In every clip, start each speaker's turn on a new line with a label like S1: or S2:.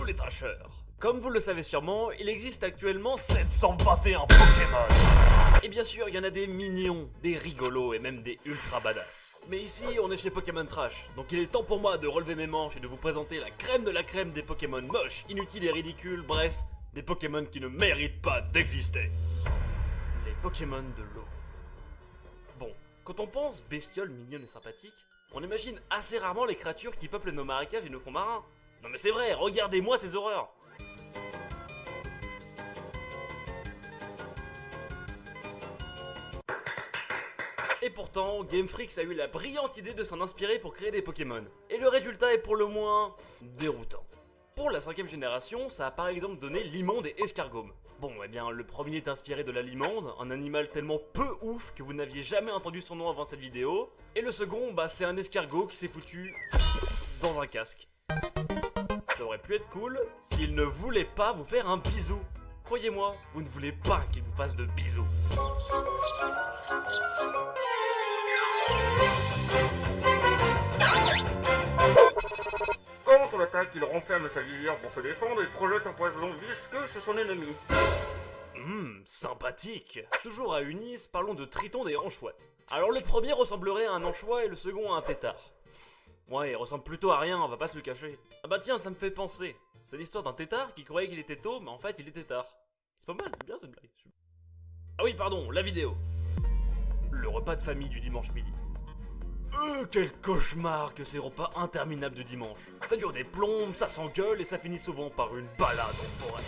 S1: les trashers. Comme vous le savez sûrement, il existe actuellement 721 Pokémon. Et bien sûr, il y en a des mignons, des rigolos et même des ultra badass. Mais ici, on est chez Pokémon Trash, donc il est temps pour moi de relever mes manches et de vous présenter la crème de la crème des Pokémon moches, inutiles et ridicules, bref, des Pokémon qui ne méritent pas d'exister. Les Pokémon de l'eau. Bon, quand on pense bestioles mignonnes et sympathiques, on imagine assez rarement les créatures qui peuplent nos marécages et nos fonds marins. Non mais c'est vrai, regardez-moi ces horreurs. Et pourtant, Game Freak a eu la brillante idée de s'en inspirer pour créer des Pokémon. Et le résultat est pour le moins déroutant. Pour la 5ème génération, ça a par exemple donné Limonde et Escargome. Bon, eh bien, le premier est inspiré de la Limonde, un animal tellement peu ouf que vous n'aviez jamais entendu son nom avant cette vidéo. Et le second, bah c'est un escargot qui s'est foutu dans un casque. Ça aurait pu être cool s'il ne voulait pas vous faire un bisou. Croyez-moi, vous ne voulez pas qu'il vous fasse de bisous. Quand on l'attaque, il renferme sa visière pour se défendre et projette un poison visqueux sur son ennemi. Sympathique. Toujours à Unis, parlons de Triton des anchoites. Alors le premier ressemblerait à un anchois et le second à un tétard. Ouais, il ressemble plutôt à rien, on va pas se le cacher. Ah bah tiens, ça me fait penser. C'est l'histoire d'un tétard qui croyait qu'il était tôt, mais en fait il était tard. C'est pas mal, c'est bien cette blague. Ah oui, pardon, la vidéo. Le repas de famille du dimanche midi. Quel cauchemar que ces repas interminables de dimanche. Ça dure des plombes, ça s'engueule et ça finit souvent par une balade en forêt.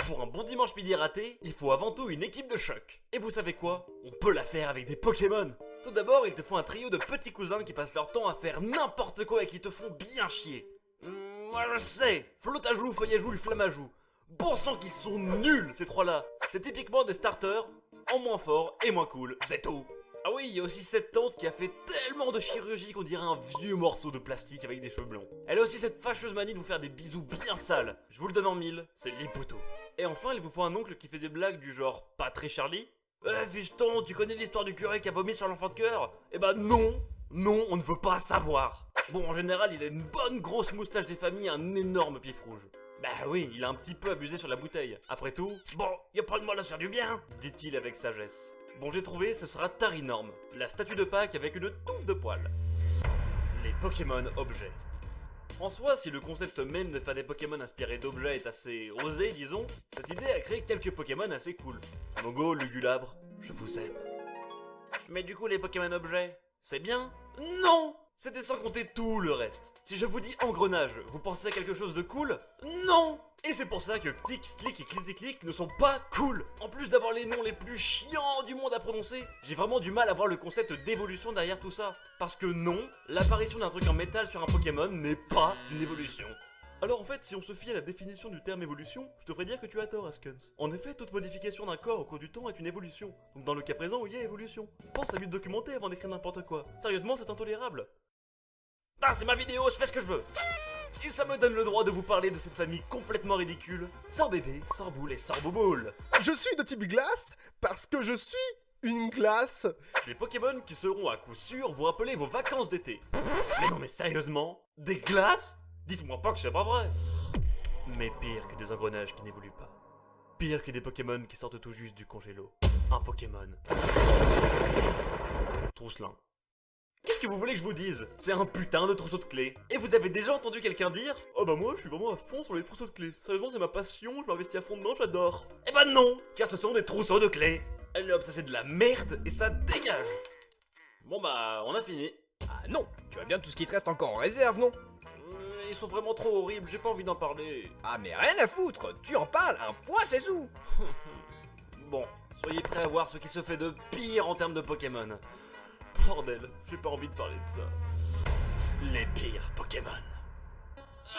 S1: Pour un bon dimanche midi raté, il faut avant tout une équipe de choc. Et vous savez quoi? On peut la faire avec des Pokémon. Tout d'abord, il te faut un trio de petits cousins qui passent leur temps à faire n'importe quoi et qui te font bien chier. Moi je sais, Flotte-à-joue, Feuille-à-joue, Flamme-à-joue. Bon sang qu'ils sont nuls ces trois-là. C'est typiquement des starters, en moins fort et moins cool, c'est tout. Ah oui, il y a aussi cette tante qui a fait tellement de chirurgie qu'on dirait un vieux morceau de plastique avec des cheveux blonds. Elle a aussi cette fâcheuse manie de vous faire des bisous bien sales. Je vous le donne en mille, c'est Liputo. Et enfin, il vous faut un oncle qui fait des blagues du genre « Pas très Charlie ?» Fiston, tu connais l'histoire du curé qui a vomi sur l'enfant de cœur? Eh bah non, on ne veut pas savoir. Bon, en général, il a une bonne grosse moustache des familles et un énorme pif rouge. Bah oui, il a un petit peu abusé sur la bouteille. Après tout, bon, y a pas de mal à se faire du bien, dit-il avec sagesse. Bon, j'ai trouvé, ce sera Tarinorm, la statue de Pâques avec une touffe de poils. Les Pokémon objets. En soi, si le concept même de faire des Pokémon inspirés d'objets est assez osé, disons, cette idée a créé quelques Pokémon assez cool. Mogo, Lugulabre, je vous aime. Mais du coup, les Pokémon objets, c'est bien? Non! C'était sans compter tout le reste. Si je vous dis engrenage, vous pensez à quelque chose de cool? Non! Et c'est pour ça que Clic, Clic et Clic ne sont pas cool. En plus d'avoir les noms les plus chiants du monde à prononcer, j'ai vraiment du mal à voir le concept d'évolution derrière tout ça. Parce que non, l'apparition d'un truc en métal sur un Pokémon n'est pas une évolution. Alors en fait, si on se fie à la définition du terme évolution, je devrais dire que tu as tort, Askens. En effet, toute modification d'un corps au cours du temps est une évolution. Donc dans le cas présent, il y a évolution. Pense à mieux te documenter avant d'écrire n'importe quoi. Sérieusement, c'est intolérable. Ah, c'est ma vidéo, je fais ce que je veux. Et ça me donne le droit de vous parler de cette famille complètement ridicule. Sorbébé, Sorboule et Sorbouboule.
S2: Je suis de type glace parce que je suis une glace.
S1: Des Pokémon qui seront à coup sûr vous rappeler vos vacances d'été. Mais non mais sérieusement? Des glaces? Dites-moi pas que c'est pas vrai. Mais pire que des engrenages qui n'évoluent pas. Pire que des Pokémon qui sortent tout juste du congélo. Un Pokémon. Trousselin. Qu'est-ce que vous voulez que je vous dise? C'est un putain de trousseau de clés. Et vous avez déjà entendu quelqu'un dire « Oh bah moi je suis vraiment à fond sur les trousseaux de clés. Sérieusement c'est ma passion, je m'investis à fond dedans, j'adore. » Eh bah non, car ce sont des trousseaux de clés. Allez hop, ça c'est de la merde et ça dégage. Bon bah on a fini.
S3: Ah non, tu as bien tout ce qui te reste encore en réserve, non?
S1: Ils sont vraiment trop horribles, j'ai pas envie d'en parler.
S3: Ah mais rien à foutre, tu en parles, un point c'est tout.
S1: Bon, soyez prêts à voir ce qui se fait de pire en termes de Pokémon. Bordel, j'ai pas envie de parler de ça. Les pires Pokémon.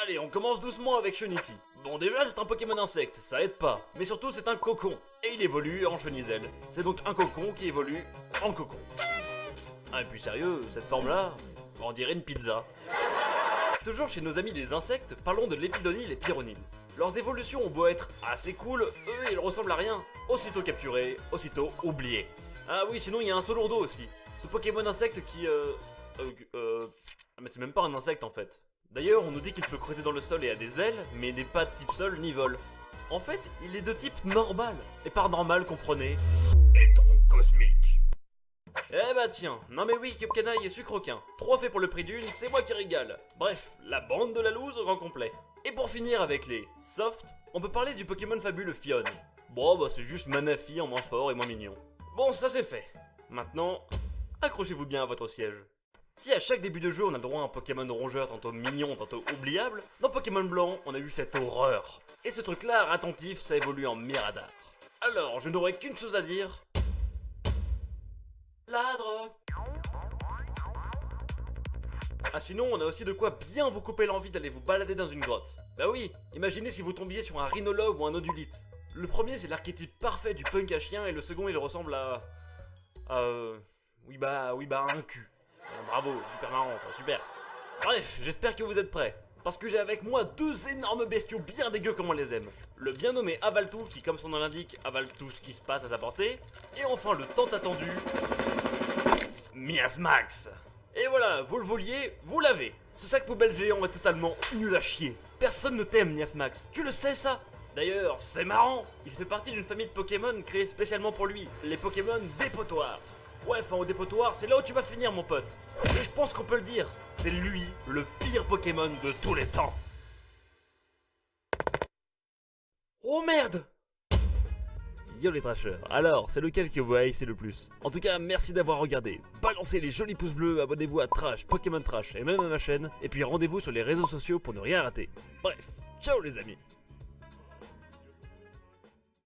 S1: Allez, on commence doucement avec Chunity. Bon, déjà, c'est un Pokémon insecte, ça aide pas. Mais surtout, c'est un cocon. Et il évolue en chenizelle. C'est donc un cocon qui évolue en cocon. Ah, et puis sérieux, cette forme-là, on dirait une pizza. Toujours chez nos amis les insectes, parlons de l'Épidonyle et Pyronyle. Leurs évolutions ont beau être assez cool, eux, ils ressemblent à rien. Aussitôt capturés, aussitôt oubliés. Ah oui, sinon, il y a un Solourdo aussi. Ce Pokémon insecte qui, mais c'est même pas un insecte en fait. D'ailleurs, on nous dit qu'il peut creuser dans le sol et a des ailes, mais il n'est pas de type sol ni vol. En fait, il est de type normal. Et par normal, comprenez...
S3: Étron cosmique.
S1: Eh bah tiens, non mais oui, Cupcanaille et Sucroquin. 3 faits pour le prix d'une, c'est moi qui régale. Bref, la bande de la loose au grand complet. Et pour finir avec les soft, on peut parler du Pokémon fabuleux Fion. Bon bah c'est juste Manafi en moins fort et moins mignon. Bon, ça c'est fait. Maintenant, accrochez-vous bien à votre siège. Si à chaque début de jeu on a le droit à un Pokémon rongeur tantôt mignon, tantôt oubliable, dans Pokémon Blanc on a eu cette horreur. Et ce truc là, attentif, ça évolue en Miradar. Alors, je n'aurai qu'une chose à dire. La drogue. Ah sinon, on a aussi de quoi bien vous couper l'envie d'aller vous balader dans une grotte. Bah oui, imaginez si vous tombiez sur un rhinologue ou un odulite. Le premier c'est l'archétype parfait du punk à chien et le second il ressemble à... Oui bah un cul. Bravo, super marrant ça, super. Bref, j'espère que vous êtes prêts. Parce que j'ai avec moi 2 énormes bestiaux bien dégueux comme on les aime. Le bien nommé Avaltou qui comme son nom l'indique avale tout ce qui se passe à sa portée. Et enfin le tant attendu... Miasmax. Et voilà, vous le vouliez, vous l'avez. Ce sac poubelle géant est totalement nul à chier. Personne ne t'aime Miasmax, tu le sais ça? D'ailleurs, c'est marrant, il fait partie d'une famille de Pokémon créée spécialement pour lui, les Pokémon dépotoirs. Ouais, enfin au dépotoir, c'est là où tu vas finir mon pote. Et je pense qu'on peut le dire, c'est lui, le pire Pokémon de tous les temps. Oh merde! Yo les trashers, alors c'est lequel que vous haïssez le plus? En tout cas, merci d'avoir regardé. Balancez les jolis pouces bleus, abonnez-vous à Trash, Pokémon Trash et même à ma chaîne. Et puis rendez-vous sur les réseaux sociaux pour ne rien rater. Bref, ciao les amis!